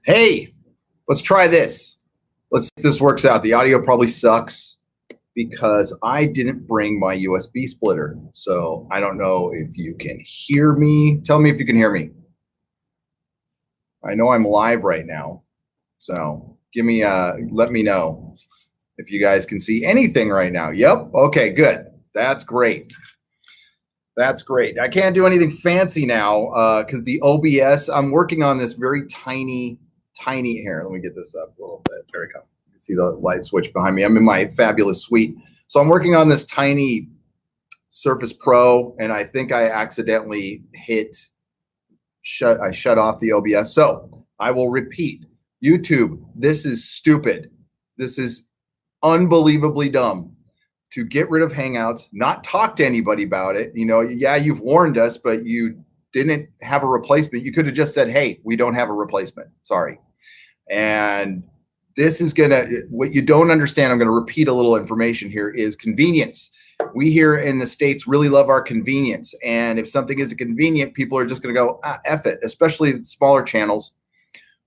Hey, let's try this. Let's see if this works out. The audio probably sucks because I didn't bring my USB splitter. So I don't know if you can hear me. Tell me if you can hear me. I know I'm live right now. So give me let me know if you guys can see anything right now. Yep. Okay, good. That's great. That's great. I can't do anything fancy now because the OBS, I'm working on this very tiny here. Let me get this up a little bit. There we go. You can see the light switch behind me. I'm in my fabulous suite. So I'm working on this tiny Surface Pro, and I think I accidentally I shut off the OBS. So I will repeat. YouTube, this is stupid. This is unbelievably dumb. To get rid of Hangouts, not talk to anybody about it. You know, yeah, you've warned us, but you didn't have a replacement. You could have just said, hey, we don't have a replacement. Sorry. And this is what you don't understand, I'm going to repeat a little information here, is convenience. We here in the States really love our convenience. And if something isn't convenient, people are just going to go, F it, especially smaller channels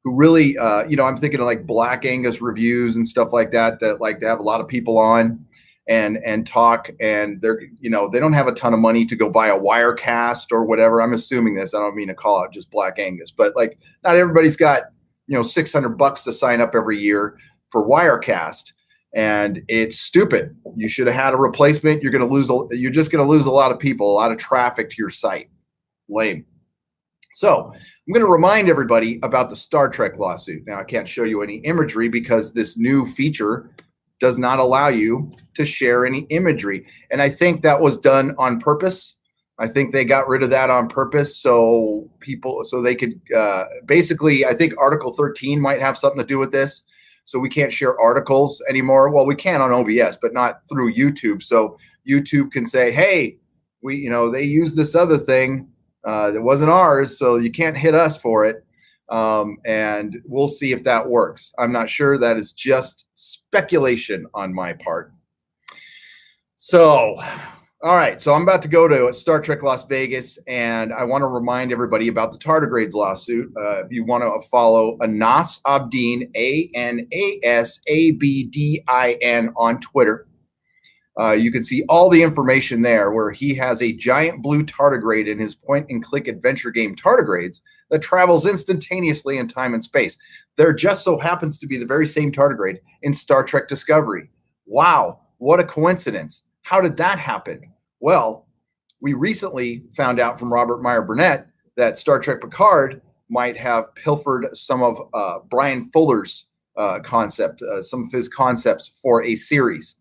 who really, you know, I'm thinking of like Black Angus reviews and stuff like that, that like to have a lot of people on and talk, and they're, you know, they don't have a ton of money to go buy a Wirecast or whatever. I'm assuming this. I don't mean to call out just Black Angus, but like not everybody's got, you know, $600 to sign up every year for Wirecast, and it's stupid. You should have had a replacement. You're just going to lose a lot of people, a lot of traffic to your site. Lame. So I'm going to remind everybody about the Star Trek lawsuit. Now I can't show you any imagery because this new feature does not allow you to share any imagery. And I think that was done on purpose. I think they got rid of that on purpose so they could basically, I think Article 13 might have something to do with this. So we can't share articles anymore. Well, we can on OBS, but not through YouTube. So YouTube can say, hey, they use this other thing that wasn't ours, so you can't hit us for it. And we'll see if that works. I'm not sure. That is just speculation on my part. So, all right. So I'm about to go to Star Trek Las Vegas, and I want to remind everybody about the Tardigrades lawsuit. If you want to follow Anas Abdin, ANASABDIN on Twitter, you can see all the information there, where he has a giant blue tardigrade in his point-and-click adventure game Tardigrades that travels instantaneously in time and space. There just so happens to be the very same tardigrade in Star Trek Discovery. Wow, what a coincidence. How did that happen? Well, we recently found out from Robert Meyer Burnett that Star Trek Picard might have pilfered some of Brian Fuller's some of his concepts for a series.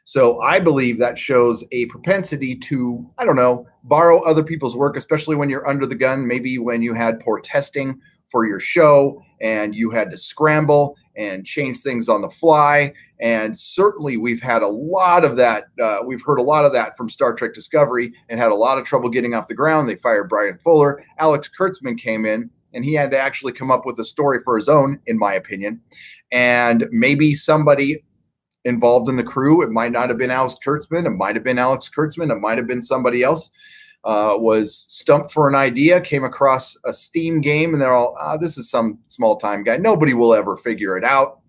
So I believe that shows a propensity to, I don't know, borrow other people's work, especially when you're under the gun, maybe when you had poor testing for your show and you had to scramble and change things on the fly. And certainly we've had a lot of that. We've heard a lot of that from Star Trek Discovery and had a lot of trouble getting off the ground. They fired Brian Fuller. Alex Kurtzman came in, and he had to actually come up with a story for his own, in my opinion. And maybe somebody involved in the crew, it might not have been Alex Kurtzman, it might have been Alex Kurtzman, it might have been somebody else, was stumped for an idea, came across a Steam game, and they're all, this is some small time guy. Nobody will ever figure it out,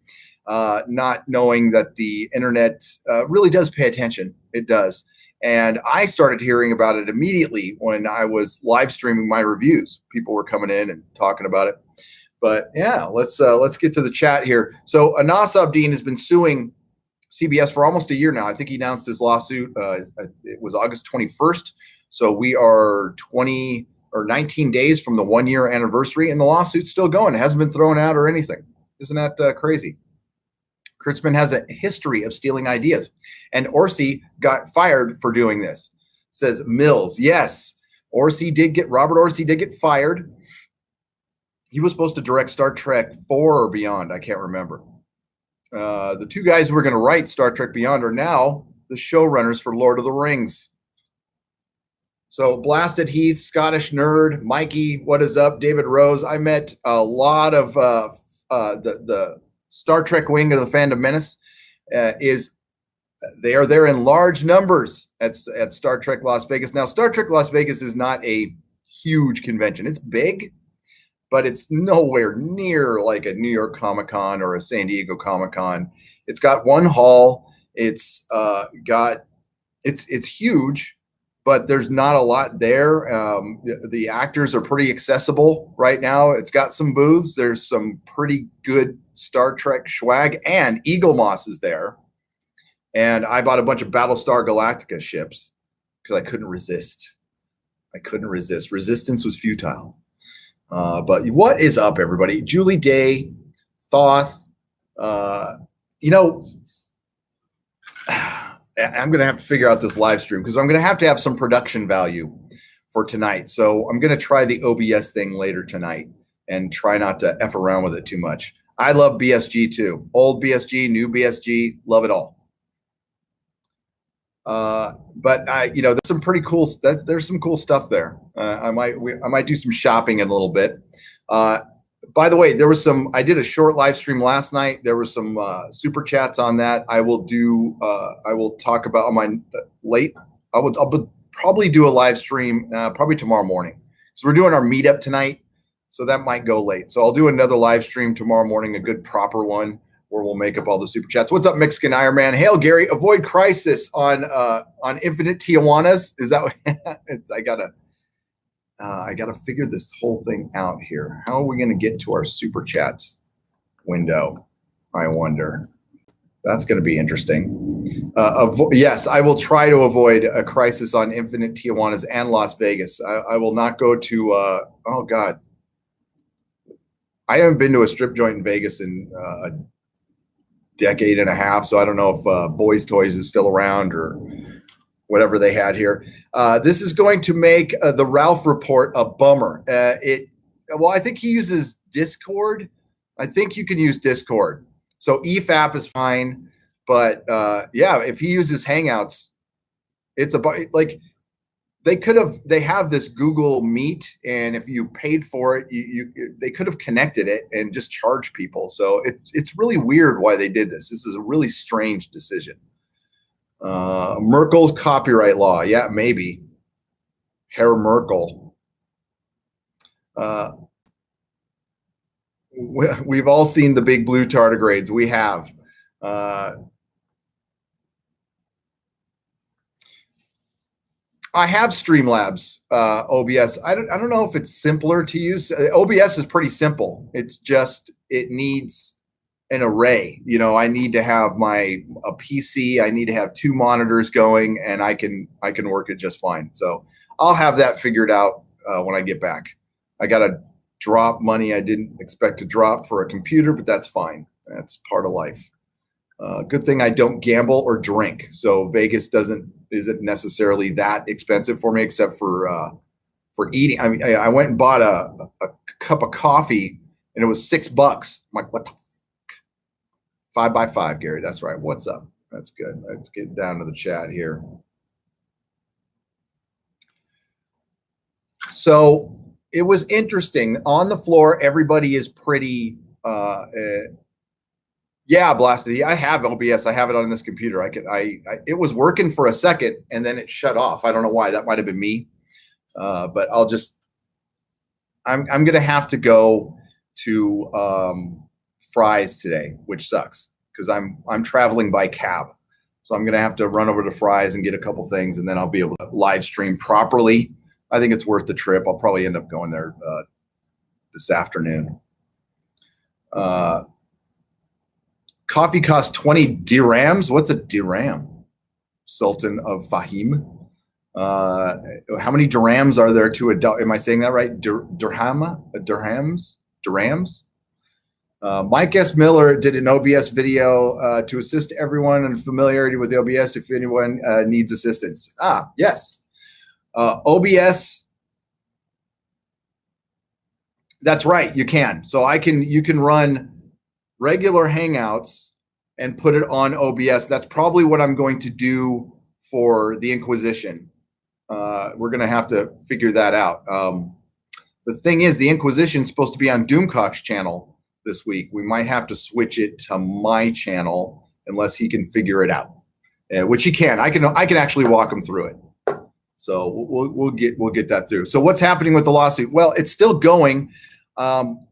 not knowing that the internet really does pay attention. It does. And I started hearing about it immediately when I was live streaming my reviews. People were coming in and talking about it. But yeah, let's get to the chat here. So Anas Abdin has been suing CBS for almost a year now. I think he announced his lawsuit. It was August 21st. So we are 19 days from the 1-year anniversary, and the lawsuit's still going. It hasn't been thrown out or anything. Isn't that crazy? Kurtzman has a history of stealing ideas, and Orsi got fired for doing this, says Mills. Yes, Robert Orsi did get fired. He was supposed to direct Star Trek 4 or Beyond. I can't remember. The two guys who were going to write Star Trek Beyond are now the showrunners for Lord of the Rings. So Blasted Heath, Scottish Nerd, Mikey, what is up? David Rose. I met a lot of the Star Trek wing of the Fandom Menace. They are there in large numbers at Star Trek Las Vegas. Now, Star Trek Las Vegas is not a huge convention. It's big, but it's nowhere near like a New York Comic-Con or a San Diego Comic-Con. It's got one hall. It's huge, but there's not a lot there. The actors are pretty accessible right now. It's got some booths. There's some pretty good Star Trek swag, and Eagle Moss is there. And I bought a bunch of Battlestar Galactica ships because I couldn't resist. Resistance was futile. But what is up, everybody? Julie Day, Thoth. You know, I'm going to have to figure out this live stream because I'm going to have some production value for tonight. So I'm going to try the OBS thing later tonight and try not to F around with it too much. I love BSG too. Old BSG, new BSG, love it all. But there's some pretty cool. There's some cool stuff there. I might do some shopping in a little bit. By the way, I did a short live stream last night. There were some super chats on that. I will talk about on my late. I'll probably do a live stream probably tomorrow morning. So we're doing our meetup tonight, so that might go late. So I'll do another live stream tomorrow morning, a good proper one, where we'll make up all the super chats. What's up, Mexican Iron Man? Hail, Gary. Avoid crisis on Infinite Tijuanas. Is that what I gotta figure this whole thing out here. How are we gonna get to our super chats window? I wonder. That's gonna be interesting. Yes, I will try to avoid a crisis on Infinite Tijuanas and Las Vegas. I will not go to. Oh God, I haven't been to a strip joint in Vegas in a decade and a half, so I don't know if Boys Toys is still around or whatever they had here. This is going to make the Ralph report a bummer. Well, I think he uses Discord. I think you can use Discord. So EFAP is fine, but yeah, if he uses Hangouts, it's like they have this Google Meet, and if you paid for it, they could have connected it and just charged people. So it's really weird why they did this. This is a really strange decision. Merkel's copyright law. Yeah, maybe. Herr Merkel. We've all seen the big blue tardigrades. We have. I have Streamlabs OBS. I don't know if it's simpler to use. OBS is pretty simple. It's just it needs an array. I need to have a PC. I need to have 2 monitors going, and I can work it just fine. So I'll have that figured out when I get back. I got to drop money I didn't expect to drop for a computer, but that's fine. That's part of life. Good thing I don't gamble or drink, so Vegas isn't necessarily that expensive for me, except for eating. I mean, I went and bought a cup of coffee, and it was $6. I'm like, what the? 5 by 5, Gary. That's right. What's up? That's good. Let's get down to the chat here. So it was interesting. On the floor, everybody is pretty. Yeah, Blasted. I have OBS. I have it on this computer. It was working for a second, and then it shut off. I don't know why. That might have been me. But I'm going to have to go to Fry's today, which sucks because I'm traveling by cab. So I'm going to have to run over to Fry's and get a couple things, and then I'll be able to live stream properly. I think it's worth the trip. I'll probably end up going there this afternoon. Coffee costs 20 dirhams. What's a dirham? Sultan of Fahim. How many dirhams are there to a dollar? Am I saying that right? Dirhams? Mike S. Miller did an OBS video to assist everyone in familiarity with OBS if anyone needs assistance. Yes. OBS. That's right. You can. So you can run regular Hangouts and put it on OBS. That's probably what I'm going to do for the Inquisition. We're going to have to figure that out. The thing is, the Inquisition is supposed to be on Doomcock's channel this week. We might have to switch it to my channel unless he can figure it out, which he can. I can actually walk him through it. So we'll get that through. So what's happening with the lawsuit? Well, it's still going.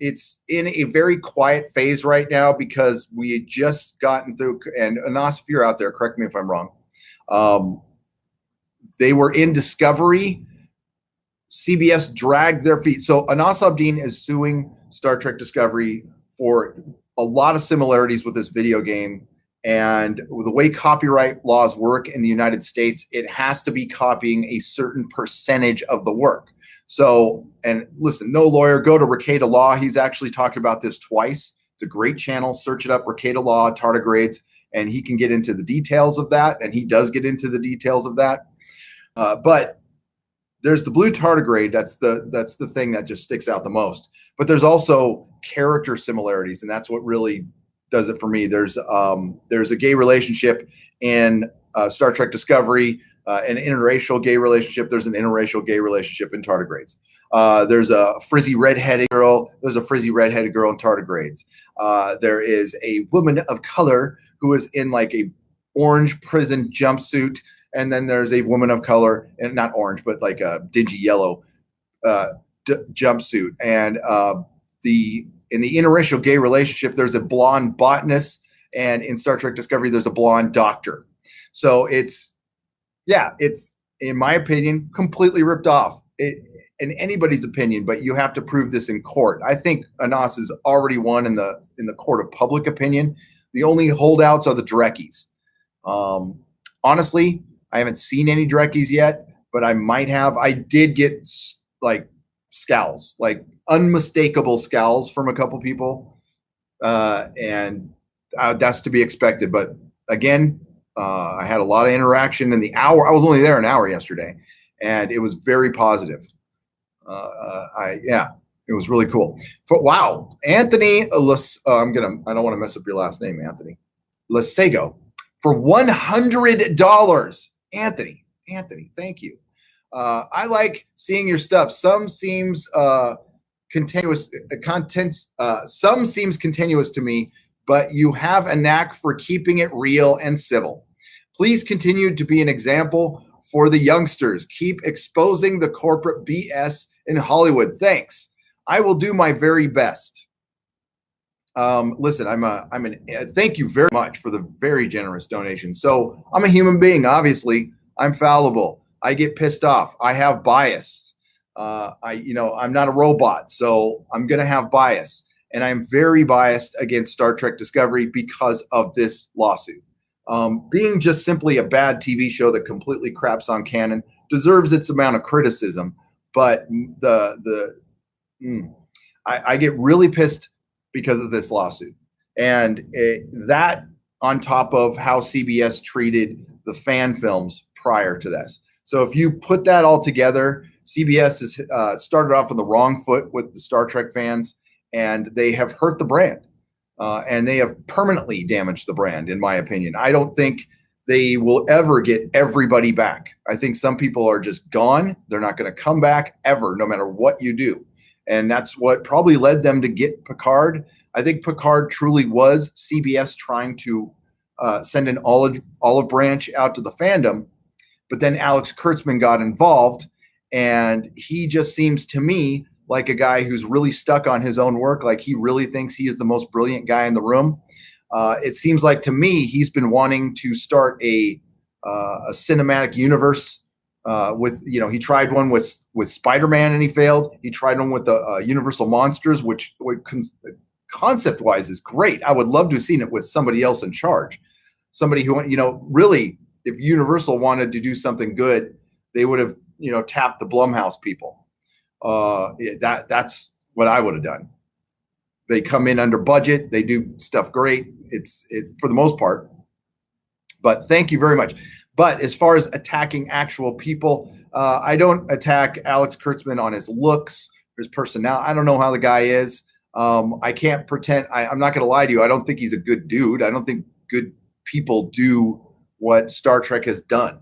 It's in a very quiet phase right now because we had just gotten through, and Anas, if you're out there, correct me if I'm wrong. They were in Discovery. CBS dragged their feet. So Anas Abdin is suing Star Trek Discovery for a lot of similarities with this video game. And the way copyright laws work in the United States, it has to be copying a certain percentage of the work. So, and listen, no lawyer, go to Rekieta Law. He's actually talked about this twice. It's a great channel. Search it up, Rekieta Law, Tardigrades, and he can get into the details of that. And he does get into the details of that. But there's the blue tardigrade. That's the thing that just sticks out the most. But there's also character similarities, and that's what really does it for me. There's a gay relationship in Star Trek Discovery, an interracial gay relationship. There's an interracial gay relationship in Tardigrades. There's a frizzy redheaded girl. There's a frizzy redheaded girl in Tardigrades. There is a woman of color who is in like a orange prison jumpsuit. And then there's a woman of color, and not orange, but like a dingy yellow jumpsuit. And in the interracial gay relationship, there's a blonde botanist, and in Star Trek Discovery, there's a blonde doctor. So it's in my opinion, completely ripped off. In anybody's opinion, but you have to prove this in court. I think Anas has already won in the court of public opinion. The only holdouts are the Drekkies. Honestly, I haven't seen any Drekkies yet, but I might have. I did get like scowls, like unmistakable scowls from a couple people, and that's to be expected. But again, I had a lot of interaction in the hour. I was only there an hour yesterday, and it was very positive. It was really cool. Wow, Anthony, I don't want to mess up your last name, Anthony Lasego, for $100. Anthony, thank you. I like seeing your stuff. Some seems continuous content. Some seems continuous to me, but you have a knack for keeping it real and civil. Please continue to be an example for the youngsters. Keep exposing the corporate BS in Hollywood. Thanks. I will do my very best. Listen, thank you very much for the very generous donation. So I'm a human being. Obviously, I'm fallible. I get pissed off. I have bias. I'm not a robot, so I'm going to have bias. And I'm very biased against Star Trek Discovery because of this lawsuit. Being just simply a bad TV show that completely craps on canon deserves its amount of criticism. But I get really pissed because of this lawsuit, and that on top of how CBS treated the fan films prior to this. So if you put that all together, CBS has started off on the wrong foot with the Star Trek fans, and they have hurt the brand, and they have permanently damaged the brand, in my opinion. I don't think they will ever get everybody back. I think some people are just gone. They're not going to come back ever, no matter what you do. And that's what probably led them to get Picard. I think Picard truly was CBS trying to send an olive branch out to the fandom. But then Alex Kurtzman got involved, and he just seems to me like a guy who's really stuck on his own work. Like he really thinks he is the most brilliant guy in the room. It seems like to me he's been wanting to start a cinematic universe. He tried one with Spider-Man and he failed. He tried one with the Universal Monsters, which concept-wise is great. I would love to have seen it with somebody else in charge. Somebody who, really, if Universal wanted to do something good, they would have, tapped the Blumhouse people. That's what I would have done. They come in under budget. They do stuff great. It's for the most part. But thank you very much. But as far as attacking actual people, I don't attack Alex Kurtzman on his looks, his personality. I don't know how the guy is. I can't pretend. I'm not going to lie to you. I don't think he's a good dude. I don't think good people do what Star Trek has done.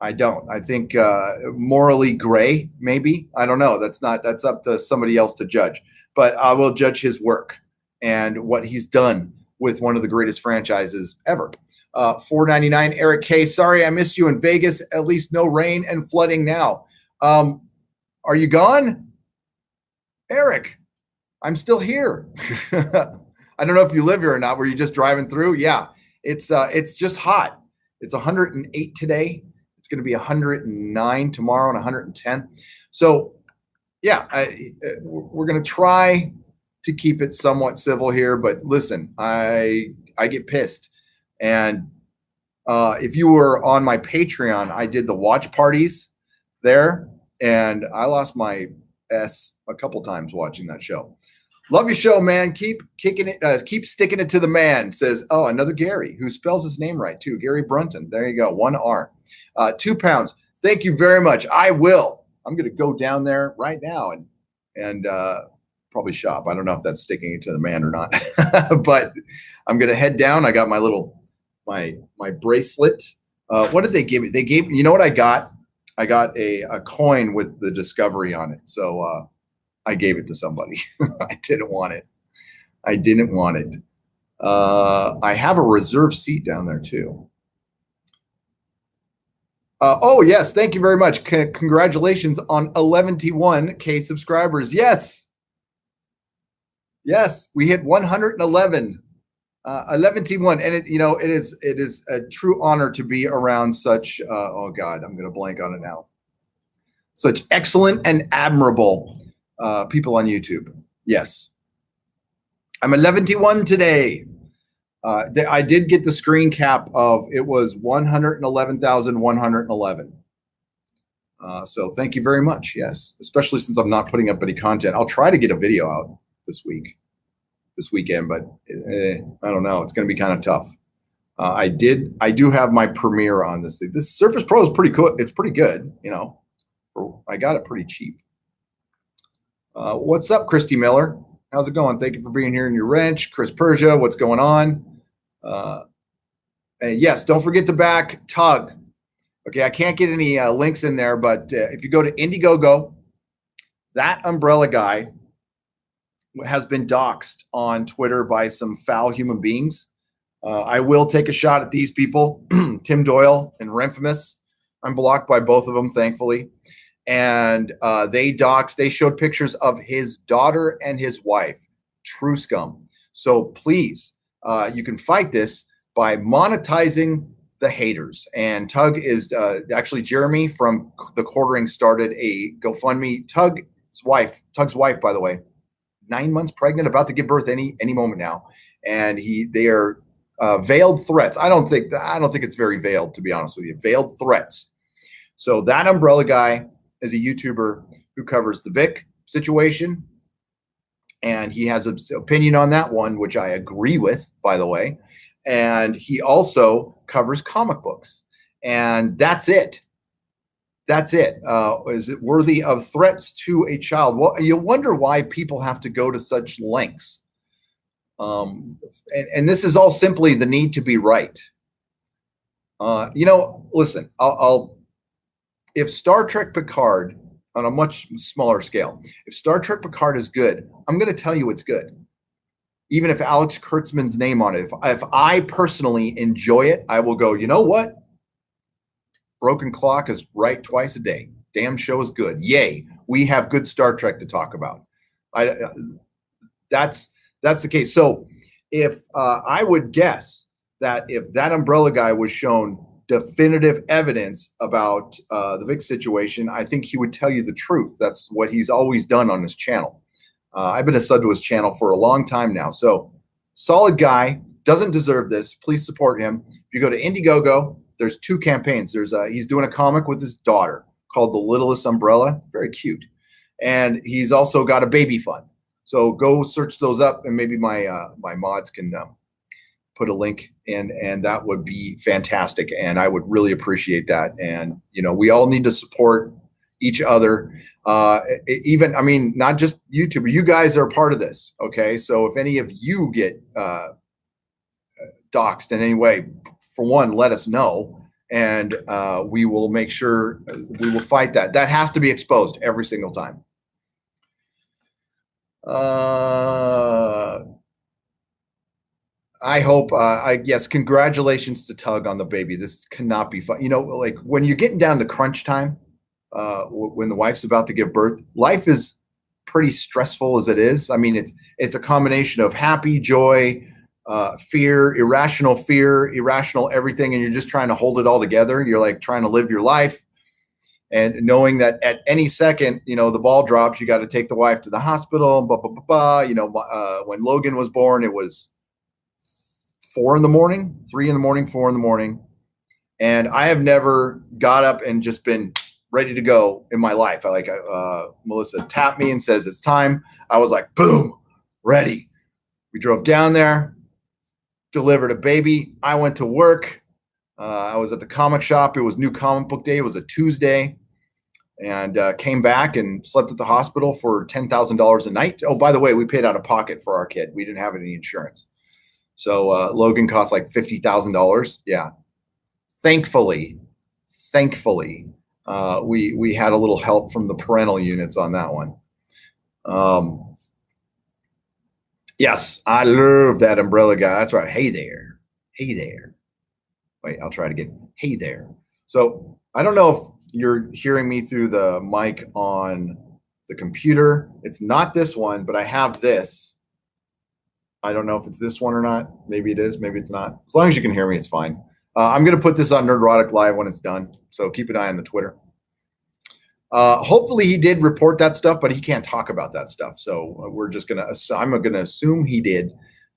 I don't. I think morally gray, maybe. I don't know. That's up to somebody else to judge. But I will judge his work and what he's done with one of the greatest franchises ever. $4.99. Eric K. Sorry, I missed you in Vegas. At least no rain and flooding now. Are you gone, Eric? I'm still here. I don't know if you live here or not. Were you just driving through? Yeah, it's just hot. It's 108 today. It's going to be 109 tomorrow and 110. So yeah, we're going to try to keep it somewhat civil here. But listen, I get pissed. And if you were on my Patreon, I did the watch parties there, and I lost my S a couple times watching that show. Love your show, man. Keep kicking it. Keep sticking it to the man. Says, oh, another Gary who spells his name right too. Gary Brunton. There you go. 1 R. 2 pounds. Thank you very much. I will. I'm going to go down there right now and probably shop. I don't know if that's sticking it to the man or not, but I'm going to head down. I got my little my bracelet. What did they give me? They gave, you know what I got? I got a coin with the Discovery on it. So I gave it to somebody. I didn't want it. I didn't want it. I have a reserved seat down there too. Oh, yes. Thank you very much. Congratulations on 11T1K subscribers. Yes. Yes. We hit 111. 11T1. And it is a true honor to be around such, oh God, I'm going to blank on it now. Such excellent and admirable people on YouTube. Yes. I'm 11T1 today. I did get the screen cap of it was 111,111. So thank you very much. Yes, especially since I'm not putting up any content. I'll try to get a video out this weekend, but I don't know. It's going to be kind of tough. I do have my premiere on this thing. This Surface Pro is pretty cool. It's pretty good. I got it pretty cheap. What's up, Christy Miller? How's it going? Thank you for being here in your wrench. Chris Persia, what's going on? And yes, don't forget to back Tug. Okay, I can't get any links in there, but if you go to Indiegogo, that umbrella guy has been doxxed on Twitter by some foul human beings. I will take a shot at these people, Tim Doyle and Renfamous. I'm blocked by both of them, thankfully. And they showed pictures of his daughter and his wife. True scum. So please, you can fight this by monetizing the haters. And Tug is actually Jeremy from the Quartering started a GoFundMe. Tug's wife, by the way, 9 months pregnant, about to give birth any moment now. And they are veiled threats. I don't think it's very veiled, to be honest with you. Veiled threats. So that umbrella guy is a YouTuber who covers the Vic situation, and he has an opinion on that one, which I agree with, by the way. And he also covers comic books, and that's it. That's it. Is it worthy of threats to a child? Well, you wonder why people have to go to such lengths. And this is all simply the need to be right. Listen, if Star Trek Picard, on a much smaller scale, if Star Trek Picard is good, I'm going to tell you it's good. Even if Alex Kurtzman's name on it, if I personally enjoy it, I will go, you know what? Broken clock is right twice a day. Damn show is good. Yay. We have good Star Trek to talk about. That's the case. So if I would guess that if that umbrella guy was shown definitive evidence about the Vic situation, I think he would tell you the truth. That's what he's always done on his channel. I've been a sub to his channel for a long time now. So solid guy, doesn't deserve this. Please support him. If you go to Indiegogo, there's 2 campaigns. He's doing a comic with his daughter called The Littlest Umbrella. Very cute. And he's also got a baby fund. So go search those up, and maybe my mods can put a link in, and that would be fantastic. And I would really appreciate that. And, we all need to support each other. Not just YouTube. You guys are part of this. Okay. So if any of you get doxxed in any way, for one, let us know, and we will make sure we will fight that. That has to be exposed every single time. I hope, yes, congratulations to Tug on the baby. This cannot be fun. Like when you're getting down to crunch time, when the wife's about to give birth, life is pretty stressful as it is. I mean, it's a combination of happy, joy, fear, irrational everything, and you're just trying to hold it all together. You're like trying to live your life, and knowing that at any second, you know, the ball drops, you got to take the wife to the hospital. Blah, blah, blah, blah. You know, when Logan was born, it was 4 in the morning, 3 in the morning, 4 in the morning, and I have never got up and just been ready to go in my life. Melissa tapped me and says it's time. I was like, boom, ready. We drove down there, delivered a baby. I went to work. I was at the comic shop. It was New Comic Book Day. It was a Tuesday, and came back and slept at the hospital for $10,000 a night. Oh, by the way, we paid out of pocket for our kid. We didn't have any insurance. So Logan cost like $50,000. Yeah. Thankfully, we had a little help from the parental units on that one. Yes, I love that umbrella guy. That's right. Hey there. Hey there. Wait, I'll try it again. Hey there. So I don't know if you're hearing me through the mic on the computer. It's not this one, but I have this. I don't know if it's this one or not. Maybe it is. Maybe it's not. As long as you can hear me, it's fine. I'm going to put this on Nerdrotic Live when it's done. So keep an eye on the Twitter. Hopefully he did report that stuff, but he can't talk about that stuff. So we're just going to, I'm going to assume he did.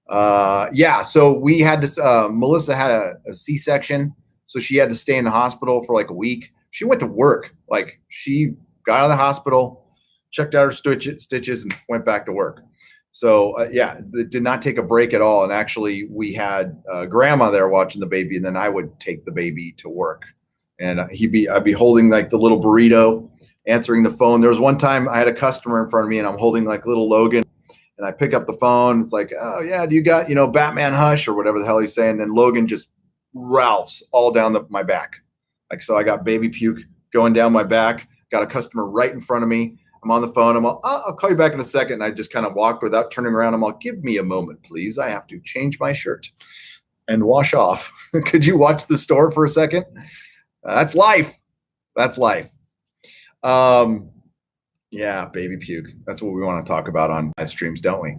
Yeah. So we had to, Melissa had a C-section. So she had to stay in the hospital for like a week. She went to work. Like she got out of the hospital, checked out her stitches and went back to work. So yeah, it did not take a break at all. And actually we had grandma there watching the baby, and then I would take the baby to work, and I'd be holding like the little burrito, answering the phone. There was one time I had a customer in front of me and I'm holding like little Logan, and I pick up the phone. It's like, oh yeah, do you got, you know, Batman Hush or whatever the hell he's saying. Then Logan just ralphs all down my back. Like, so I got baby puke going down my back, got a customer right in front of me. I'm on the phone. I'll call you back in a second. And I just kind of walked without turning around. I'm all, give me a moment, please. I have to change my shirt and wash off. Could you watch the store for a second? That's life. That's life. Yeah, baby puke. That's what we want to talk about on live streams, don't we?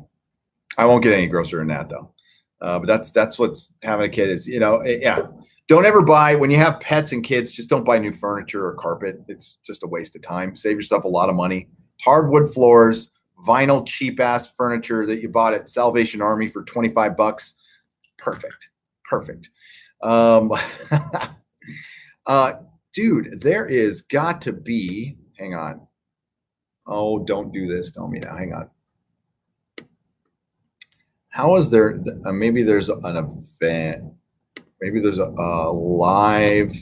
I won't get any grosser than that though. But that's what's having a kid is, you know, yeah. Don't ever buy, when you have pets and kids, just don't buy new furniture or carpet. It's just a waste of time. Save yourself a lot of money. Hardwood floors, vinyl cheap ass furniture that you bought at Salvation Army for 25 bucks. Perfect. Perfect. Dude, there is got to be, hang on. Oh, don't do this. Tell me now. Hang on. How is there, maybe there's an event. Maybe there's a live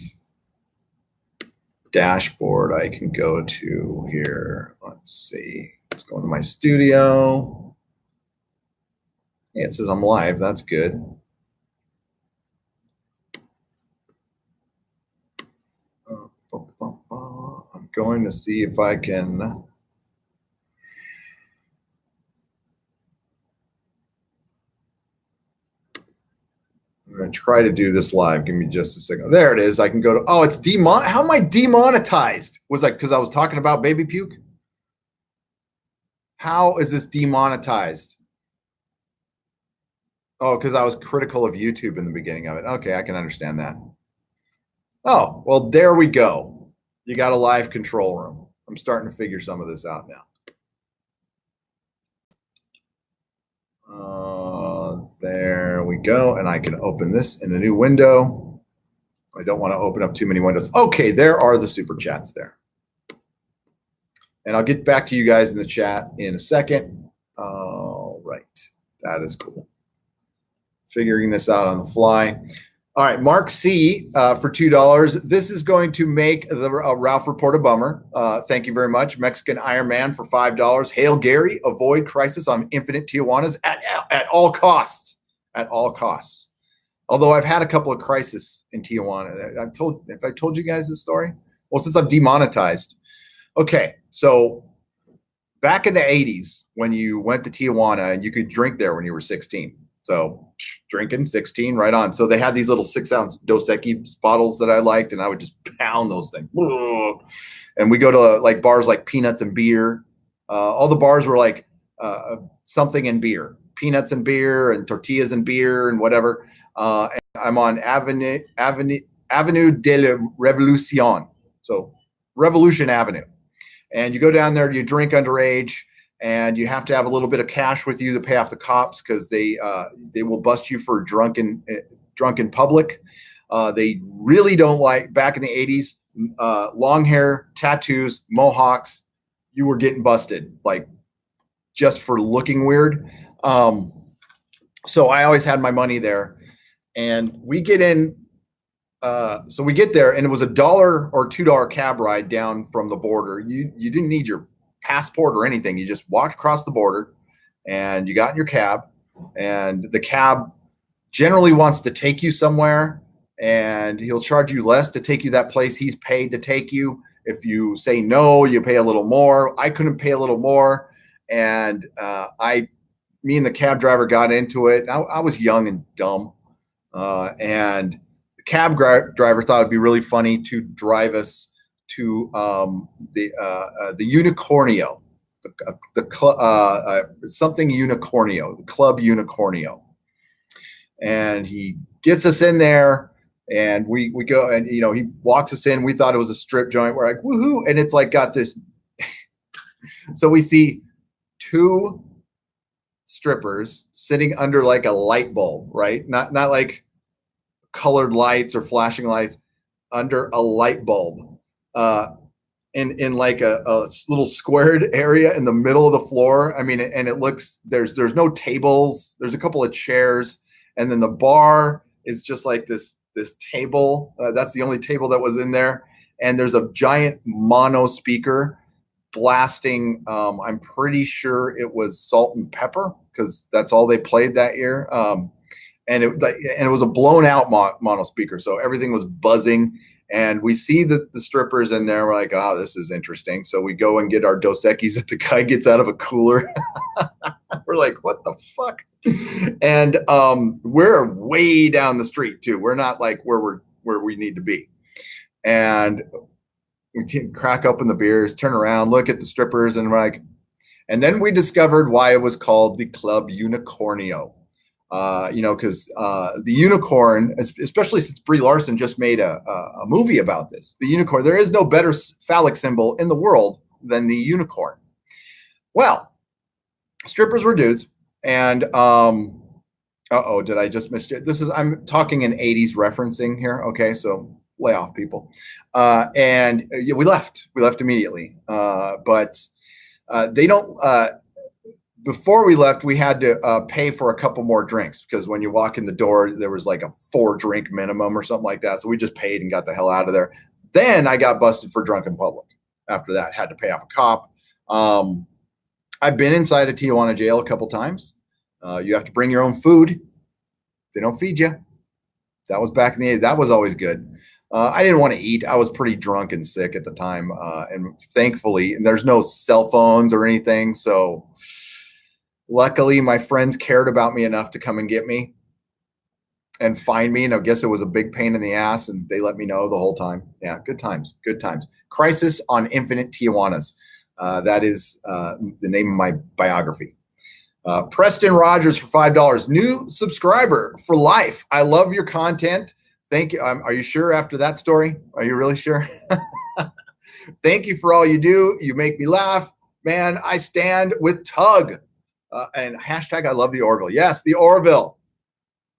dashboard I can go to here. Let's see. Let's go into my studio. Yeah, it says I'm live. That's good. I'm going to see if I can. I'm going to try to do this live. Give me just a second. There it is. I can go to, oh, it's how am I demonetized? Was that because I was talking about baby puke? How is this demonetized? Oh, because I was critical of YouTube in the beginning of it. Okay, I can understand that. Oh, well, there we go. You got a live control room. I'm starting to figure some of this out now. There we go. And I can open this in a new window. I don't want to open up too many windows. Okay, there are the super chats there. And I'll get back to you guys in the chat in a second. All right. That is cool. Figuring this out on the fly. All right, Mark C for $2. This is going to make the Ralph Report a bummer. Thank you very much. Mexican Iron Man for $5. Hail Gary, avoid crisis on infinite Tijuanas at all costs. At all costs. Although I've had a couple of crises in Tijuana. Have I told you guys this story? Well, since I'm demonetized. Okay, so back in the 80s, when you went to Tijuana, you could drink there when you were 16. So drinking 16 right on. So they had these little 6-ounce Dos Equis bottles that I liked, and I would just pound those things. And we go to like bars like Peanuts and Beer. All the bars were like something in beer, peanuts and beer and tortillas and beer and whatever. And I'm on Avenue de la Revolution. So Revolution Avenue. And you go down there, you drink underage, and you have to have a little bit of cash with you to pay off the cops because they will bust you for drunk in public. They really don't like, back in the 80s, long hair, tattoos, mohawks, you were getting busted, like just for looking weird. So I always had my money there, and we get in. So we get there, and it was $1 or $2 cab ride down from the border. You didn't need your passport or anything. You just walked across the border, and you got in your cab, and the cab generally wants to take you somewhere, and he'll charge you less to take you that place he's paid to take you. If you say no, you pay a little more. I couldn't pay a little more, and me and the cab driver got into it. I was young and dumb, and the cab driver thought it'd be really funny to drive us to the Unicornio, something Unicornio, the Club Unicornio, and he gets us in there, and we go, and he walks us in. We thought it was a strip joint. We're like, woohoo! And it's like got this. So we see two strippers sitting under like a light bulb, right? Not like colored lights or flashing lights, under a light bulb, in like a little squared area in the middle of the floor. I mean, and it looks, there's no tables. There's a couple of chairs, and then the bar is just like this table. That's the only table that was in there. And there's a giant mono speaker blasting. I'm pretty sure it was Salt and Pepper, because that's all they played that year. And it was a blown out mono speaker, so everything was buzzing. And we see the strippers in there. We're like, oh, this is interesting. So we go and get our Dos Equis that the guy gets out of a cooler. We're like, what the fuck? And we're way down the street too. We're not like where we need to be. And we crack open the beers, turn around, look at the strippers, and we're like, and then we discovered why it was called the Club Unicornio. Because the unicorn, especially since Brie Larson just made a movie about this, the unicorn, there is no better phallic symbol in the world than the unicorn. Well, strippers were dudes, and did I just miss it? I'm talking in 80s referencing here. Okay, so lay off, people. And we left immediately. But they don't. Before we left, we had to pay for a couple more drinks, because when you walk in the door, there was like a 4-drink minimum or something like that. So we just paid and got the hell out of there. Then I got busted for drunk in public. After that, had to pay off a cop. I've been inside a Tijuana jail a couple times. You have to bring your own food. They don't feed you. That was back in the 80s. That was always good. I didn't want to eat. I was pretty drunk and sick at the time. And thankfully, and there's no cell phones or anything. So luckily, my friends cared about me enough to come and get me and find me. And I guess it was a big pain in the ass, and they let me know the whole time. Yeah, good times, good times. Crisis on Infinite Tijuanas. That is the name of my biography. Preston Rogers for $5. New subscriber for life. I love your content. Thank you. Are you sure after that story? Are you really sure? Thank you for all you do. You make me laugh. Man, I stand with Tug. And hashtag I love the Orville. Yes, the Orville.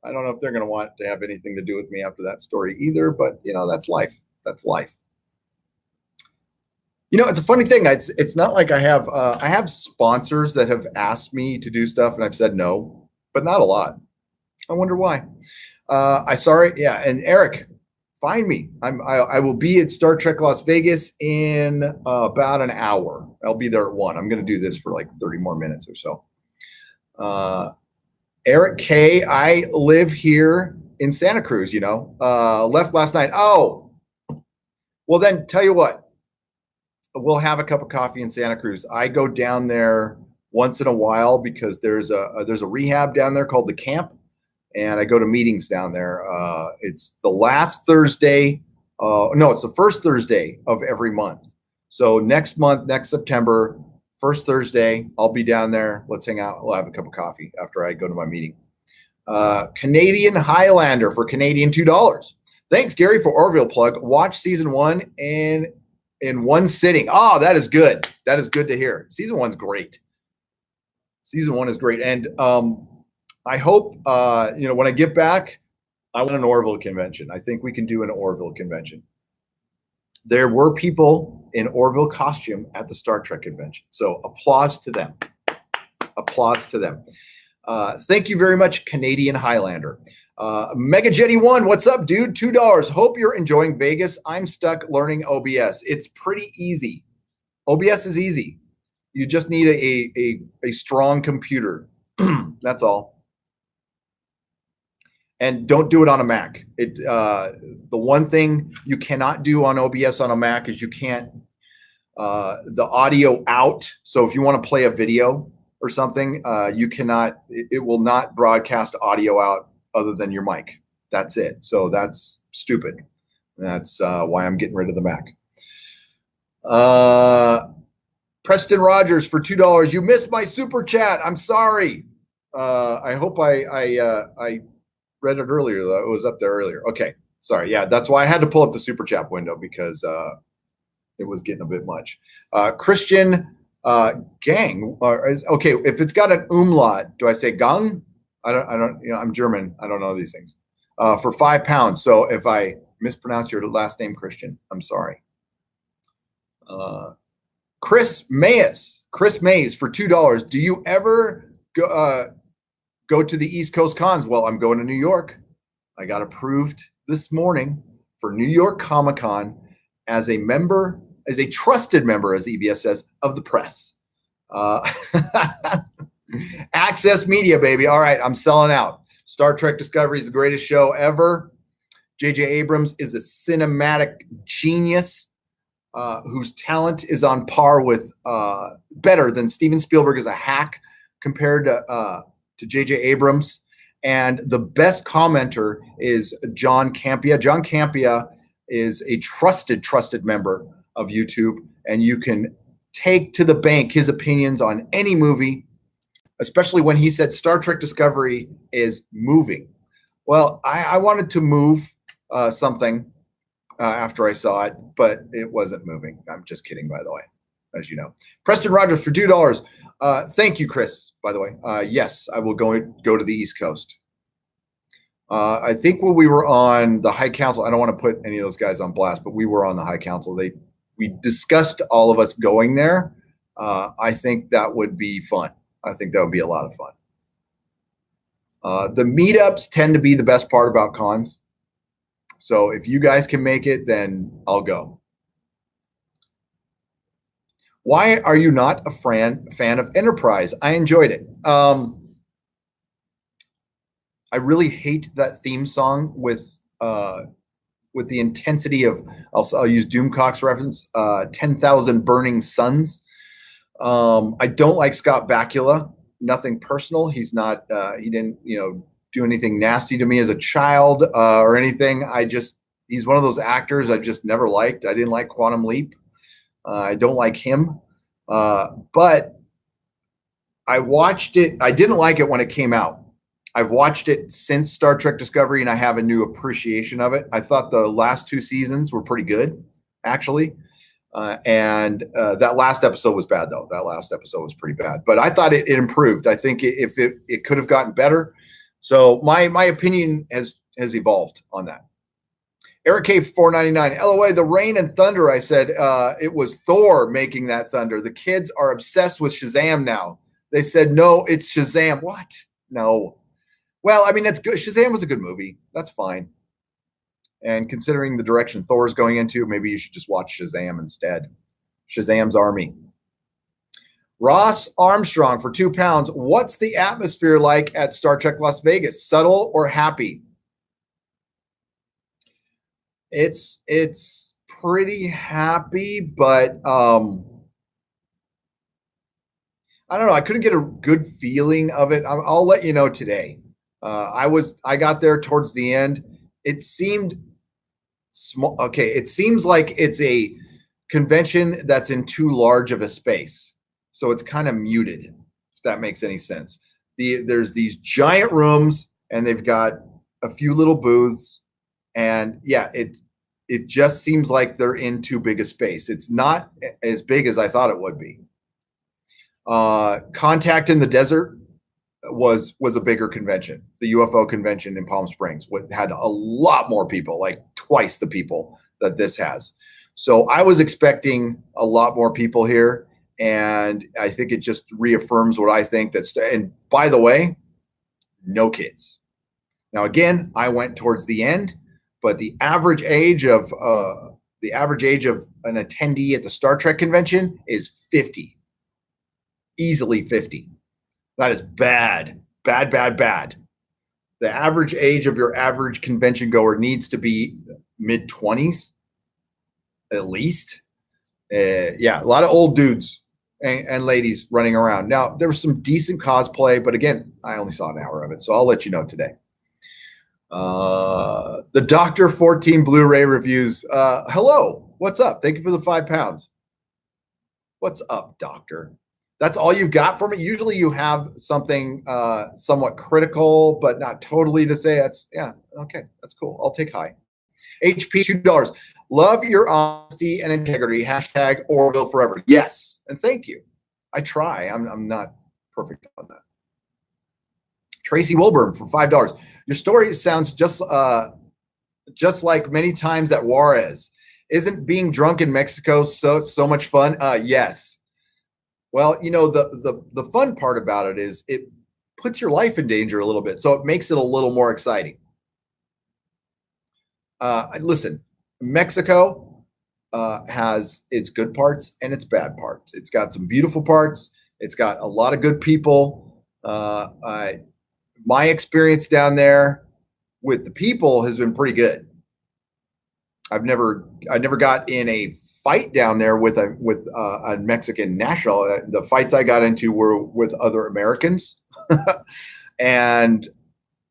I don't know if they're going to want to have anything to do with me after that story either, but that's life. That's life. It's a funny thing. It's not like I have sponsors that have asked me to do stuff, and I've said no, but not a lot. I wonder why. Yeah. And Eric, find me. I will be at Star Trek Las Vegas in about an hour. I'll be there at 1. I'm going to do this for like 30 more minutes or so. Eric K, I live here in Santa Cruz, left last night. Oh, well then tell you what, we'll have a cup of coffee in Santa Cruz. I go down there once in a while because there's a rehab down there called the Camp, and I go to meetings down there. It's the last Thursday. No, it's the first Thursday of every month. So next month, next September, First Thursday, I'll be down there. Let's hang out. We'll have a cup of coffee after I go to my meeting. Canadian Highlander for Canadian $2. Thanks, Gary, for Orville plug. Watch season 1 in one sitting. Oh, that is good. That is good to hear. Season 1's great. Season 1 is great. And I hope, when I get back, I want an Orville convention. I think we can do an Orville convention. There were people in Orville costume at the Star Trek convention. So applause to them. Applause to them. Thank you very much, Canadian Highlander. Mega Jetty 1, what's up, dude? $2. Hope you're enjoying Vegas. I'm stuck learning OBS. It's pretty easy. OBS is easy. You just need a strong computer. That's all. And don't do it on a Mac. The one thing you cannot do on OBS on a Mac is you can't the audio out. So if you want to play a video or something, you cannot. It will not broadcast audio out other than your mic. That's it. So that's stupid. That's why I'm getting rid of the Mac. Preston Rogers for $2. You missed my super chat. I'm sorry. I hope I read it earlier, though. It was up there earlier. Okay. Sorry. Yeah, that's why I had to pull up the super chat window because it was getting a bit much. Christian Gang. Okay. If it's got an umlaut, do I say gang? I don't, I'm German. I don't know these things. For £5. So if I mispronounce your last name, Christian, I'm sorry. Chris Mays for $2. Do you ever go to the East Coast cons? Well, I'm going to New York. I got approved this morning for New York Comic Con as a trusted member, as EBS says, of the press. Access Media, baby. All right, I'm selling out. Star Trek Discovery is the greatest show ever. J.J. Abrams is a cinematic genius whose talent is on par with better than Steven Spielberg is a hack compared to J.J. Abrams. And the best commenter is John Campea. John Campea is a trusted member of YouTube, and you can take to the bank his opinions on any movie, especially when he said Star Trek Discovery is moving. Well, I wanted to move something after I saw it, but it wasn't moving. I'm just kidding, by the way, as you know. Preston Rogers for $2. Thank you, Chris, by the way. Yes, I will go to the East Coast. I think when we were on the High Council, I don't want to put any of those guys on blast, but we were on the High Council. We discussed all of us going there. I think that would be fun. I think that would be a lot of fun. The meetups tend to be the best part about cons. So if you guys can make it, then I'll go. Why are you not a fan of Enterprise? I enjoyed it. I really hate that theme song with the intensity of, I'll use Doomcock's reference, 10,000 Burning Suns. I don't like Scott Bakula. Nothing personal. He's not. He didn't, do anything nasty to me as a child or anything. He's one of those actors I just never liked. I didn't like Quantum Leap. I don't like him. But I watched it. I didn't like it when it came out. I've watched it since Star Trek Discovery, and I have a new appreciation of it. I thought the last 2 seasons were pretty good, actually. And that last episode was bad, though. That last episode was pretty bad. But I thought it improved. I think it could have gotten better. So my opinion has evolved on that. Eric K. 499. LOA, the rain and thunder, I said it was Thor making that thunder. The kids are obsessed with Shazam now. They said, no, it's Shazam. What? No. Well, I mean, that's good. Shazam was a good movie. That's fine. And considering the direction Thor's going into, maybe you should just watch Shazam instead. Shazam's Army. Ross Armstrong for £2. What's the atmosphere like at Star Trek Las Vegas? Subtle or happy? It's pretty happy, but I don't know. I couldn't get a good feeling of it. I'll let you know today. I got there towards the end. It seemed small. Okay, it seems like it's a convention that's in too large of a space. So it's kind of muted, if that makes any sense. There's these giant rooms, and they've got a few little booths, and yeah, it just seems like they're in too big a space. It's not as big as I thought it would be. Contact in the Desert was a bigger convention. The UFO convention in Palm Springs had a lot more people, like twice the people that this has. So I was expecting a lot more people here, and I think it just reaffirms what I think. And by the way, no kids. Now again, I went towards the end, but the average age of an attendee at the Star Trek convention is 50, easily 50. That is bad. The average age of your average convention goer needs to be mid-20s, at least. Yeah, a lot of old dudes and ladies running around. Now, there was some decent cosplay, but again, I only saw an hour of it, so I'll let you know today. The Dr. 14 Blu-ray reviews. Hello, what's up? Thank you for the £5. What's up, Doctor? That's all you've got for me? Usually you have something somewhat critical, but not totally to say. Yeah, okay, that's cool. I'll take high. HP, $2. Love your honesty and integrity. Hashtag Orville forever. Yes, and thank you. I try. I'm not perfect on that. Tracy Wilburn for $5. Your story sounds just like many times at Juarez. Isn't being drunk in Mexico so much fun? Yes. Well, you know, the fun part about it is it puts your life in danger a little bit, so it makes it a little more exciting. Listen, Mexico has its good parts and its bad parts. It's got some beautiful parts. It's got a lot of good people. My experience down there with the people has been pretty good. I never got in a fight down there with a Mexican national. The fights I got into were with other Americans. And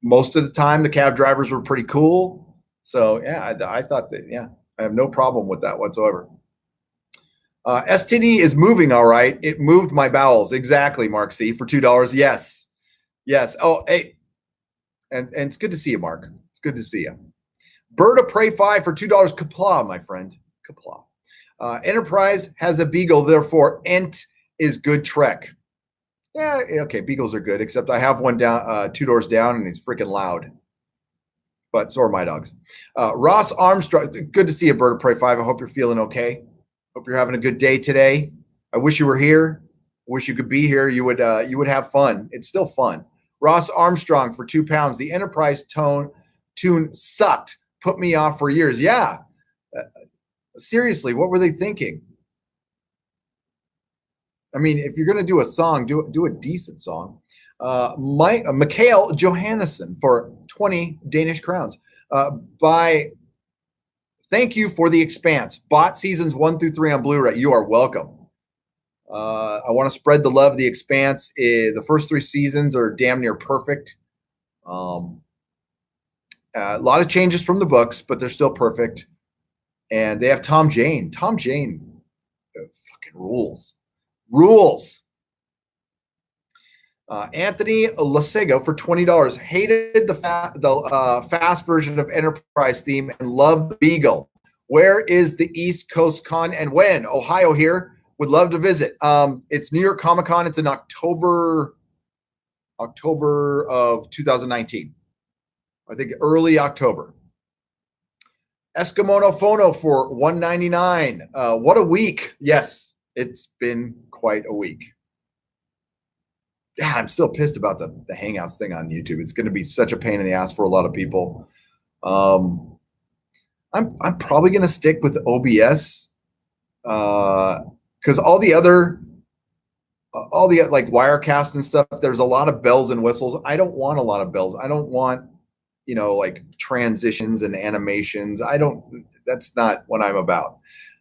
most of the time the cab drivers were pretty cool. So yeah, I thought that, yeah, I have no problem with that whatsoever. STD is moving all right. It moved my bowels. Exactly, Mark C. for $2. Yes. Yes. Oh, hey. And it's good to see you, Mark. It's good to see you. Bird of Prey 5 for $2. Kapla, my friend. Kapla. Enterprise has a beagle, therefore Ent is good Trek. Yeah, okay, beagles are good, except I have one down, 2 doors down, and he's freaking loud. But so are my dogs. Ross Armstrong, good to see you, Bird of Prey 5. I hope you're feeling okay. Hope you're having a good day today. I wish you were here. I wish you could be here. You would have fun. It's still fun. Ross Armstrong for £2. The Enterprise tune sucked. Put me off for years. Yeah. Seriously, what were they thinking? I mean, if you're going to do a song, do a decent song. Mikhail Johannesson for 20 Danish crowns. Thank you for The Expanse. Bought seasons 1 through 3 on Blu-ray. You are welcome. I want to spread the love of The Expanse. The first 3 seasons are damn near perfect. A lot of changes from the books, but they're still perfect. And they have Tom Jane. Tom Jane fucking rules. Rules. Anthony Lasego for $20. Hated the fast version of Enterprise theme and loved the Beagle. Where is the East Coast Con and when? Ohio here. Would love to visit. It's New York Comic Con. It's in October of 2019. I think early October. Eskimono Phono for $1.99. What a week. Yes, it's been quite a week. God, I'm still pissed about the Hangouts thing on YouTube. It's going to be such a pain in the ass for a lot of people. I'm probably going to stick with OBS because all the like Wirecast and stuff, there's a lot of bells and whistles. I don't want a lot of bells. I don't want, you know, like transitions and animations. That's not what I'm about.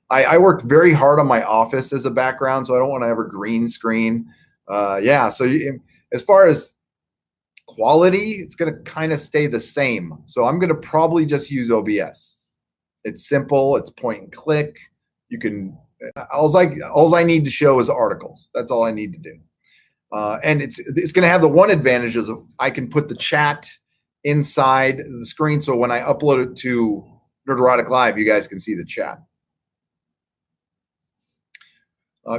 I worked very hard on my office as a background, so I don't want to ever green screen. Yeah, so as far as quality, it's going to kind of stay the same. So I'm going to probably just use OBS. It's simple. It's point and click. You can All I need to show is articles. That's all I need to do. And it's going to have the one advantage is I can put the chat inside the screen. So when I upload it to Nerderotic Live, you guys can see the chat.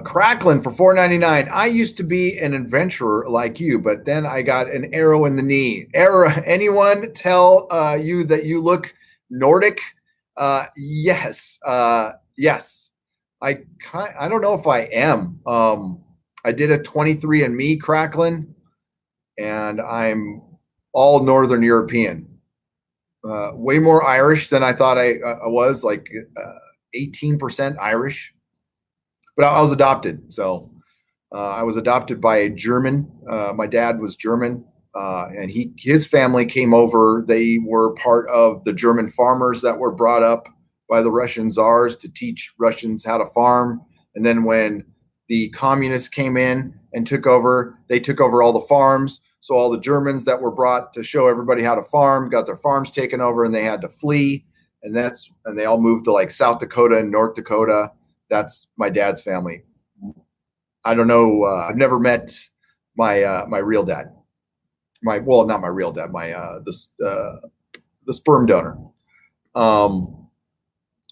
Cracklin for $4.99. I used to be an adventurer like you, but then I got an arrow in the knee. Anyone tell you that you look Nordic? Yes. Yes. I don't know if I am. I did a 23andMe, Cracklin, and I'm all Northern European. Way more Irish than I thought I was, like 18% Irish. But I was adopted. So I was adopted by a German. My dad was German, and his family came over. They were part of the German farmers that were brought up by the Russian czars to teach Russians how to farm. And then when the communists came in and took over, they took over all the farms. So all the Germans that were brought to show everybody how to farm got their farms taken over, and they had to flee. And they all moved to like South Dakota and North Dakota. That's my dad's family. I don't know. I've never met my my real dad. Not my real dad. The sperm donor.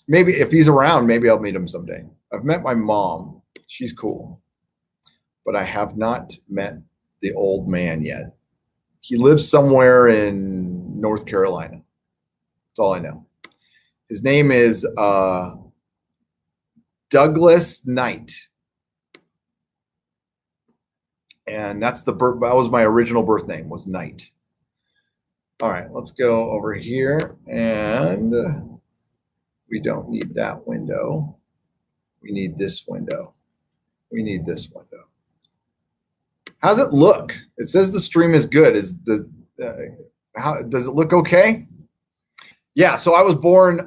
Maybe if he's around, maybe I'll meet him someday. I've met my mom. She's cool, but I have not met the old man yet. He lives somewhere in North Carolina. That's all I know. His name is Douglas Knight. And that was my original birth name, was Knight. All right, let's go over here, and we don't need that window. We need this window. We need this window. How's it look? It says the stream is good. How does it look okay? Yeah, so I was born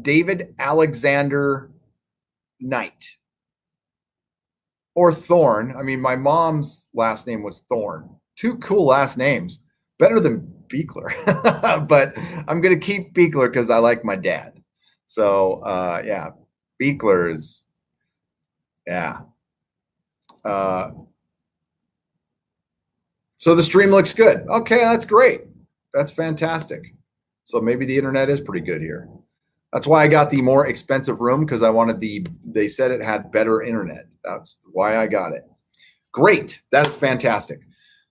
David Alexander Knight, or Thorne. I mean, my mom's last name was Thorne. Two cool last names, better than Beekler. But I'm gonna keep Beekler because I like my dad. So yeah, Beekler is, yeah. So the stream looks good. Okay, that's great. That's fantastic. So maybe the internet is pretty good here. That's why I got the more expensive room, because I wanted they said it had better internet. That's why I got it. Great. That is fantastic.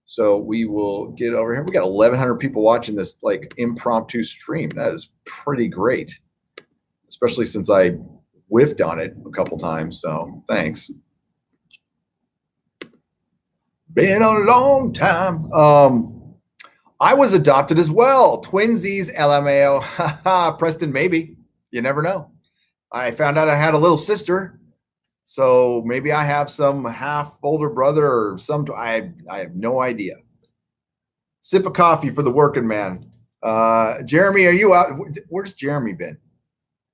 So we will get over here. We got 1,100 people watching this like impromptu stream. That is pretty great, especially since I whiffed on it a couple times. So thanks. Been a long time. I was adopted as well. Twinsies, LMAO. Preston, maybe. You never know. I found out I had a little sister, so maybe I have some half older brother or some. I have no idea. Sip of coffee for the working man. Jeremy, are you out? Where's Jeremy been?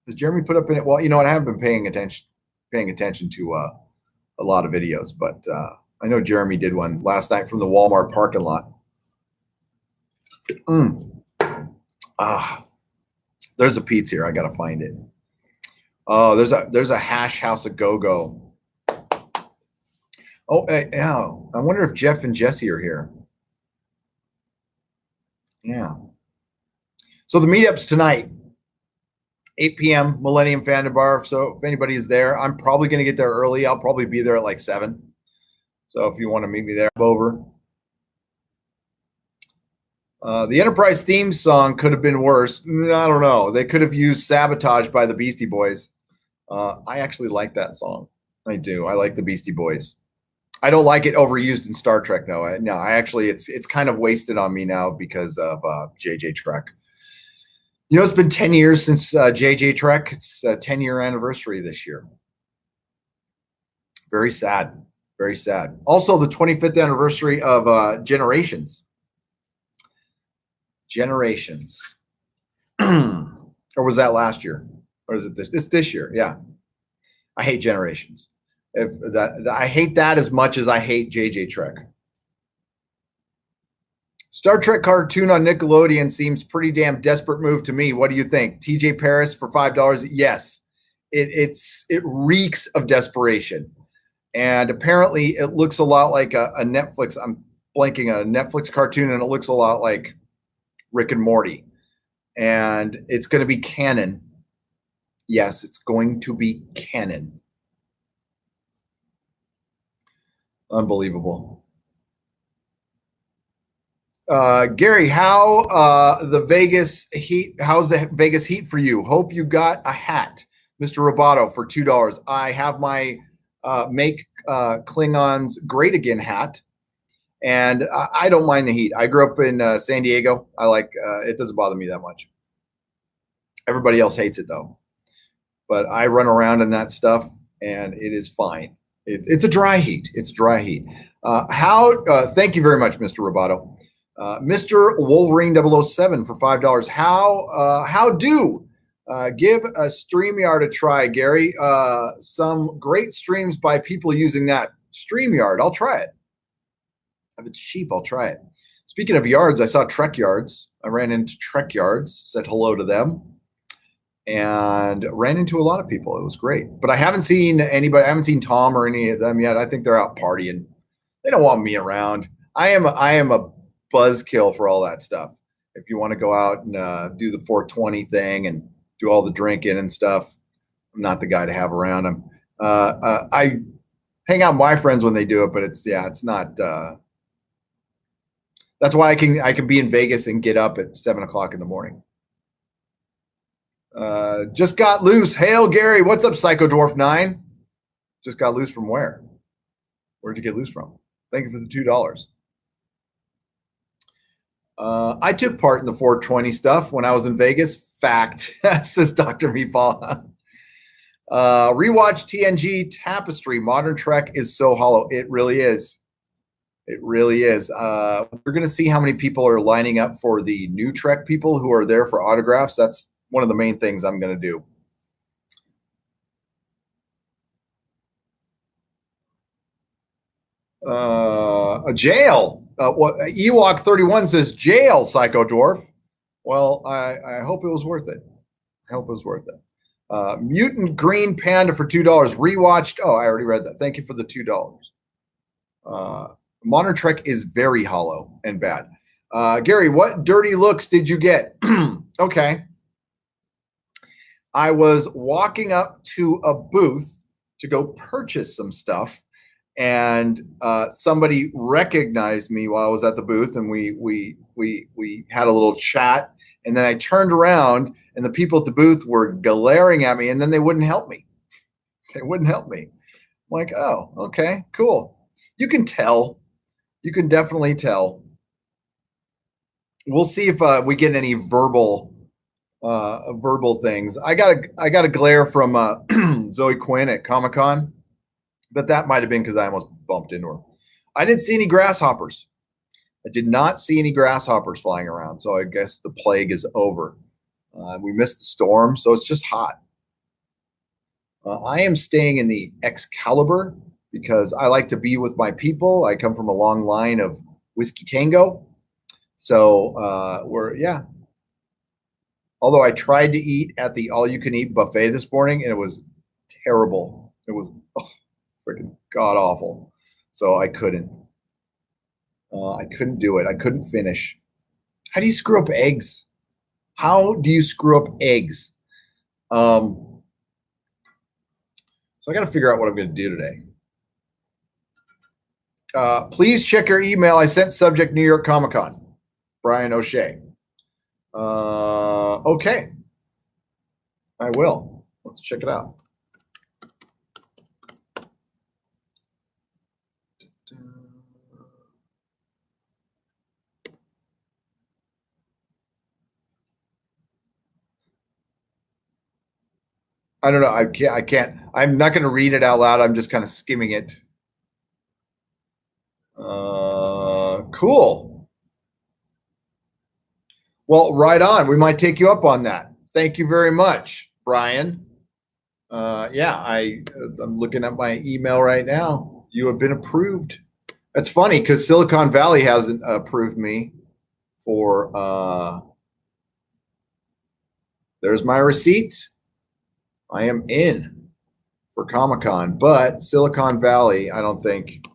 Does Jeremy put up in it? Well, you know what? I haven't been paying attention to a lot of videos, but I know Jeremy did one last night from the Walmart parking lot. There's a pizza here. I gotta find it. Oh, there's a hash house of go-go. Oh, yeah. I wonder if Jeff and Jesse are here. Yeah. So the meetups tonight, 8 p.m. Millennium Fandom Bar. So if anybody is there, I'm probably gonna get there early. I'll probably be there at like 7. So if you want to meet me there, I'm over. The Enterprise theme song could have been worse. I don't know. They could have used Sabotage by the Beastie Boys. I actually like that song. I do. I like the Beastie Boys. I don't like it overused in Star Trek, no. No, I actually, it's kind of wasted on me now because of JJ Trek. You know, it's been 10 years since JJ Trek. It's a 10-year anniversary this year. Very sad. Very sad. Also, the 25th anniversary of Generations. Generations. Or was that last year? Or is it this? It's this year. Yeah. I hate Generations. I hate that as much as I hate JJ Trek. Star Trek cartoon on Nickelodeon seems pretty damn desperate move to me. What do you think? TJ Paris for $5? Yes. it reeks of desperation. And apparently it looks a lot like a Netflix. I'm blanking a Netflix cartoon, and it looks a lot like Rick and Morty. And it's going to be canon. Yes, it's going to be canon. Unbelievable. Gary, how the Vegas Heat? How's the Vegas Heat for you? Hope you got a hat, Mr. Roboto, for $2. I have my Make Klingons Great Again hat, and I don't mind the heat. I grew up in San Diego. I like it. Doesn't bother me that much. Everybody else hates it though, but I run around in that stuff, and it is fine. It's a dry heat. It's dry heat. Thank you very much, Mr. Roboto. Mr. Wolverine 007 for $5. How do give a StreamYard a try, Gary? Some great streams by people using that StreamYard. I'll try it. If it's cheap, I'll try it. Speaking of yards, I saw Trek Yards. I ran into Trek Yards, said hello to them, and ran into a lot of people. It was great. But I haven't seen anybody. I haven't seen Tom or any of them yet. I think they're out partying. They don't want me around. I am a buzzkill for all that stuff. If you want to go out and do the 420 thing and do all the drinking and stuff, I'm not the guy to have around. I hang out with my friends when they do it, but it's not. That's why I can be in Vegas and get up at 7 o'clock in the morning. Just got loose. Hail Gary, what's up, Psycho Dwarf 9? Just got loose from where? Where'd you get loose from? Thank you for the $2. I took part in the 420 stuff when I was in Vegas. Fact, says Dr. Meatball. Rewatch TNG Tapestry. Modern Trek is so hollow. It really is. It really is. We're going to see how many people are lining up for the new Trek people who are there for autographs. That's one of the main things I'm going to do. A jail. Ewok 31 says jail, Psycho Dwarf. Well, I hope it was worth it. I hope it was worth it. Mutant Green Panda for $2. Rewatched. Oh, I already read that. Thank you for the $2. Modern Trek is very hollow and bad. Gary, what dirty looks did you get? Okay. I was walking up to a booth to go purchase some stuff, and somebody recognized me while I was at the booth, and we had a little chat, and then I turned around, and the people at the booth were glaring at me, and then they wouldn't help me. They wouldn't help me. I'm like, oh, okay, cool. You can tell. You can definitely tell. We'll see if we get any verbal things. I got a glare from Zoe Quinn at Comic-Con, but that might have been because I almost bumped into her. I didn't see any grasshoppers. I did not see any grasshoppers flying around, so I guess the plague is over. We missed the storm, so it's just hot. I am staying in the Excalibur because I like to be with my people. I come from a long line of Whiskey Tango. So Although I tried to eat at the all-you-can-eat buffet this morning, and it was terrible. It was freaking god-awful. So I couldn't. I couldn't do it. I couldn't finish. How do you screw up eggs? How do you screw up eggs? So I got to figure out what I'm going to do today. Please check your email. I sent subject New York Comic-Con. Brian O'Shea. Okay. I will. Let's check it out. I don't know. I can't. I'm not going to read it out loud. I'm just kind of skimming it. Cool. Well, right on. We might take you up on that. Thank you very much, Brian. Yeah, I'm looking at my email right now. You have been approved. That's funny because Silicon Valley hasn't approved me for. There's my receipt. I am in for Comic-Con, but Silicon Valley, I don't think.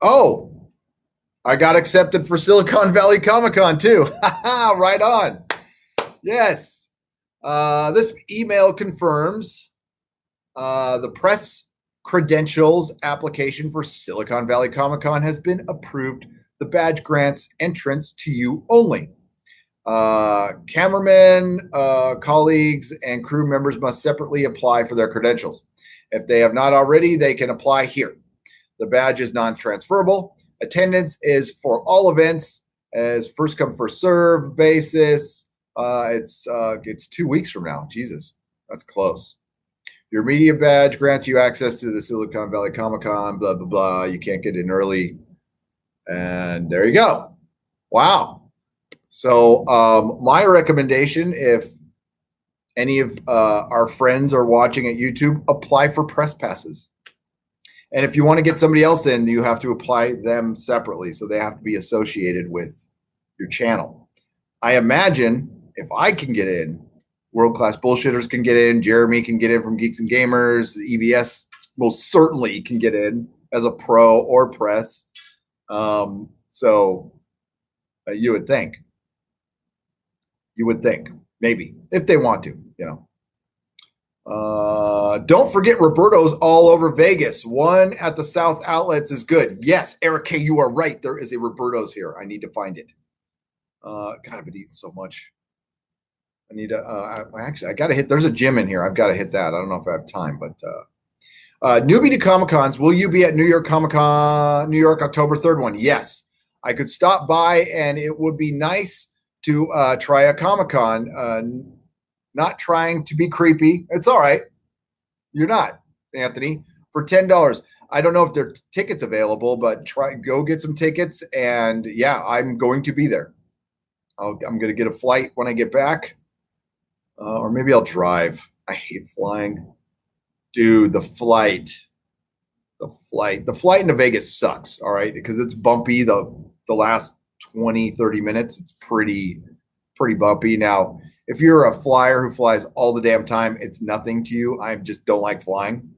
Oh, I got accepted for Silicon Valley Comic-Con too. Right on. Yes. This email confirms the press credentials application for Silicon Valley Comic-Con has been approved. The badge grants entrance to you only. Cameramen, colleagues, and crew members must separately apply for their credentials. If they have not already, they can apply here. The badge is non-transferable. Attendance is for all events as first come first serve basis. It's 2 weeks from now. Jesus, that's close. Your media badge grants you access to the Silicon Valley Comic-Con, blah, blah, blah. You can't get in early. And there you go. Wow. So my recommendation, if any of our friends are watching at YouTube, apply for press passes. And if you want to get somebody else in, you have to apply them separately. So they have to be associated with your channel. I imagine if I can get in, World Class Bullshitters can get in, Jeremy can get in from Geeks and Gamers, EVS most certainly can get in as a pro or press. So you would think. You would think, maybe, if they want to, you know. Don't forget Roberto's all over Vegas. One at the South Outlets is good. Yes, Eric K., you are right. There is a Roberto's here. I need to find it. God, I've been eating so much. I need to, actually, I got to hit, there's a gym in here. I've got to hit that. I don't know if I have time, but newbie to Comic-Cons. Will you be at New York Comic-Con, New York, October 3rd one? Yes. I could stop by, and it would be nice to try a Comic-Con. Not trying to be creepy. It's all right. You're not, Anthony. For $10. I don't know if there are tickets available, but go get some tickets. And yeah, I'm going to be there. I'm going to get a flight when I get back. Or maybe I'll drive. I hate flying. Dude, the flight into Vegas sucks. All right. Because it's bumpy. The last 20, 30 minutes, it's pretty bumpy. Now, if you're a flyer who flies all the damn time, it's nothing to you. I just don't like flying.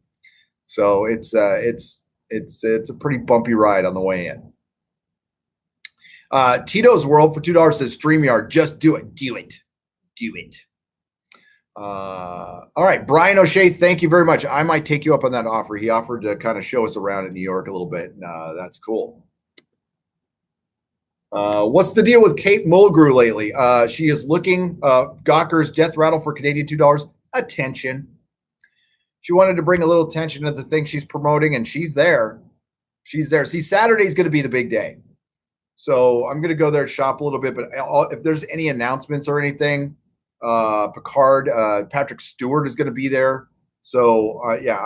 So it's a pretty bumpy ride on the way in. Tito's World for $2 says StreamYard. Just do it. Do it. Do it. All right. Brian O'Shea, thank you very much. I might take you up on that offer. He offered to kind of show us around in New York a little bit. That's cool. What's the deal with Kate Mulgrew lately? She is looking Gawker's Death Rattle for Canadian $2. Attention. She wanted to bring a little attention to the thing she's promoting, and she's there. She's there. See, Saturday's going to be the big day. So I'm going to go there, shop a little bit. But if there's any announcements or anything, Picard, Patrick Stewart is going to be there. So yeah,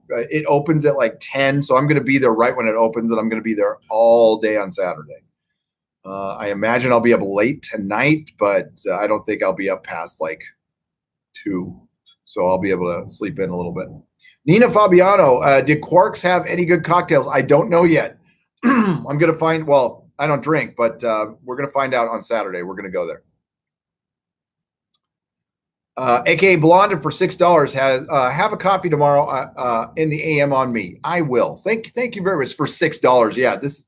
it opens at like 10. So I'm going to be there right when it opens, and I'm going to be there all day on Saturday. I imagine I'll be up late tonight, but I don't think I'll be up past like 2. So I'll be able to sleep in a little bit. Nina Fabiano, did Quarks have any good cocktails? I don't know yet. I'm going to find, well, I don't drink, but we're going to find out on Saturday. We're going to go there. AKA Blonde for $6 has have a coffee tomorrow in the AM on me. I will. Thank you very much for $6. Yeah, this is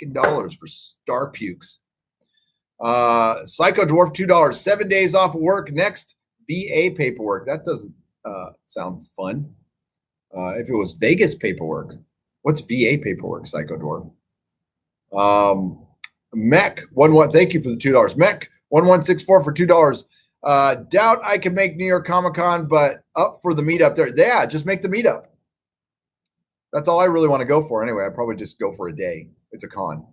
$6 for Star Pukes. Psycho Dwarf $2. 7 days off of work. Next, VA paperwork. That doesn't sound fun. If it was Vegas paperwork, what's VA paperwork? Psycho Dwarf. Mech 11. Thank you for the $2. Mech 1164 for $2. Doubt I can make New York Comic-Con, but up for the meetup there. Yeah, just make the meetup. That's all I really want to go for. Anyway, I probably just go for a day. It's a con.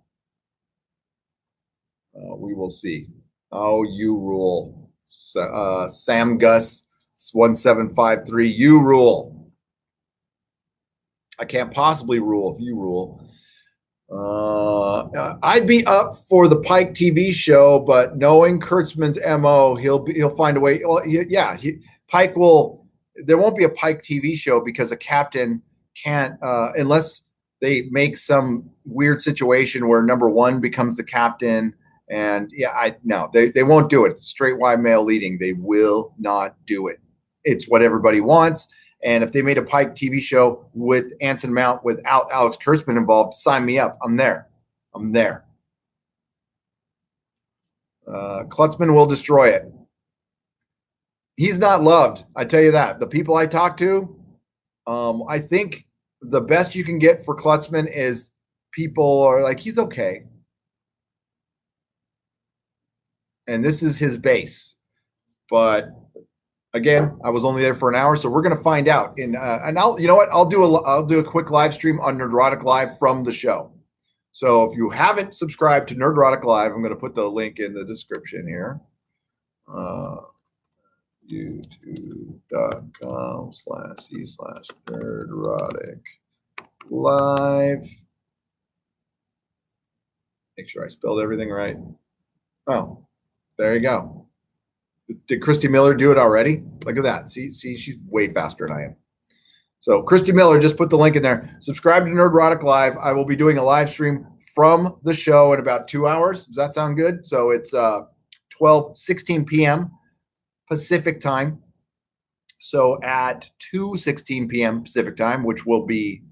We will see. Oh, you rule. Sam Gus 1753. You rule. I can't possibly rule if you rule. I'd be up for the Pike TV show, but knowing Kurtzman's MO, he'll find a way. Well, yeah, Pike will. There won't be a Pike TV show because a captain can't unless they make some weird situation where number one becomes the captain. And yeah, no, they won't do it. It's straight white male leading. They will not do it. It's what everybody wants. And if they made a Pike TV show with Anson Mount without Alex Kurtzman involved, sign me up. I'm there. I'm there. Kurtzman will destroy it. He's not loved. I tell you that. The people I talk to, I think the best you can get for Kurtzman is people are like, he's okay. And this is his base. But again, I was only there for an hour, so we're going to find out. And I'll, you know what? I'll do a quick live stream on Nerdrotic Live from the show. So if you haven't subscribed to Nerdrotic Live, I'm going to put the link in the description here. YouTube.com/c/Nerdrotic Live. Make sure I spelled everything right. Oh, there you go. Did Christy Miller do it already? Look at that. See, she's way faster than I am. So Christy Miller just put the link in there. Subscribe to Nerdrotic Live. I will be doing a live stream from the show in about 2 hours. Does that sound good? So it's 12:16 p.m. Pacific time. So at 2:16 p.m. Pacific time, which will be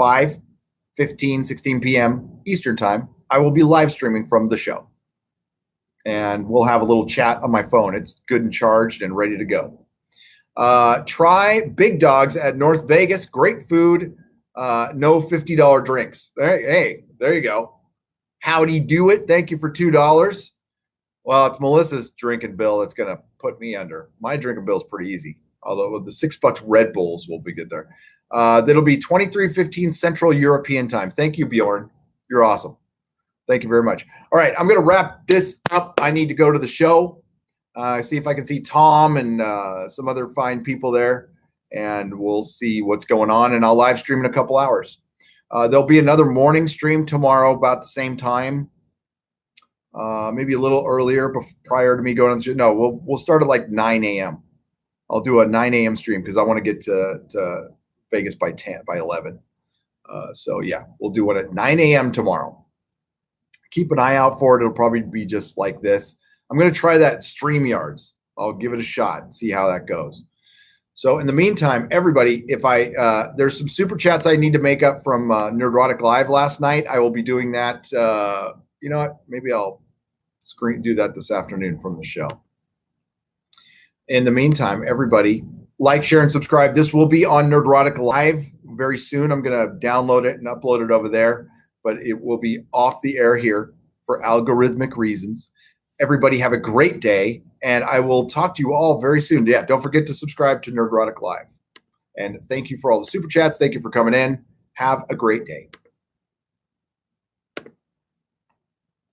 5:16 p.m. Eastern time, I will be live streaming from the show. And we'll have a little chat on my phone. It's good and charged and ready to go. Try Big Dogs at North Vegas. Great food. No $50 drinks. Hey, there you go. Howdy do it. Thank you for $2. Well, it's Melissa's drinking bill that's going to put me under. My drinking bill is pretty easy. Although with the $6 Red Bulls will be good there. That'll be 23:15 Central European time. Thank you, Bjorn. You're awesome. Thank you very much. All right, I'm going to wrap this up. I need to go to the show. See if I can see Tom and some other fine people there, and we'll see what's going on, and I'll live stream in a couple hours. There'll be another morning stream tomorrow about the same time, maybe a little earlier prior to me going to the show. No, we'll start at like 9 a.m. I'll do a 9 a.m. stream because I want to get to Vegas by 11. So, yeah, we'll do it at 9 a.m. tomorrow. Keep an eye out for it. It'll probably be just like this. I'm going to try that StreamYards. I'll give it a shot and see how that goes. So in the meantime, everybody, if there's some super chats I need to make up from Nerdrotic Live last night, I will be doing that. You know what? Maybe I'll do that this afternoon from the show. In the meantime, everybody, like, share, and subscribe. This will be on Nerdrotic Live very soon. I'm going to download it and upload it over there, but it will be off the air here for algorithmic reasons. Everybody have a great day, and I will talk to you all very soon. Yeah, don't forget to subscribe to Nerdrotic Live. And thank you for all the super chats. Thank you for coming in. Have a great day.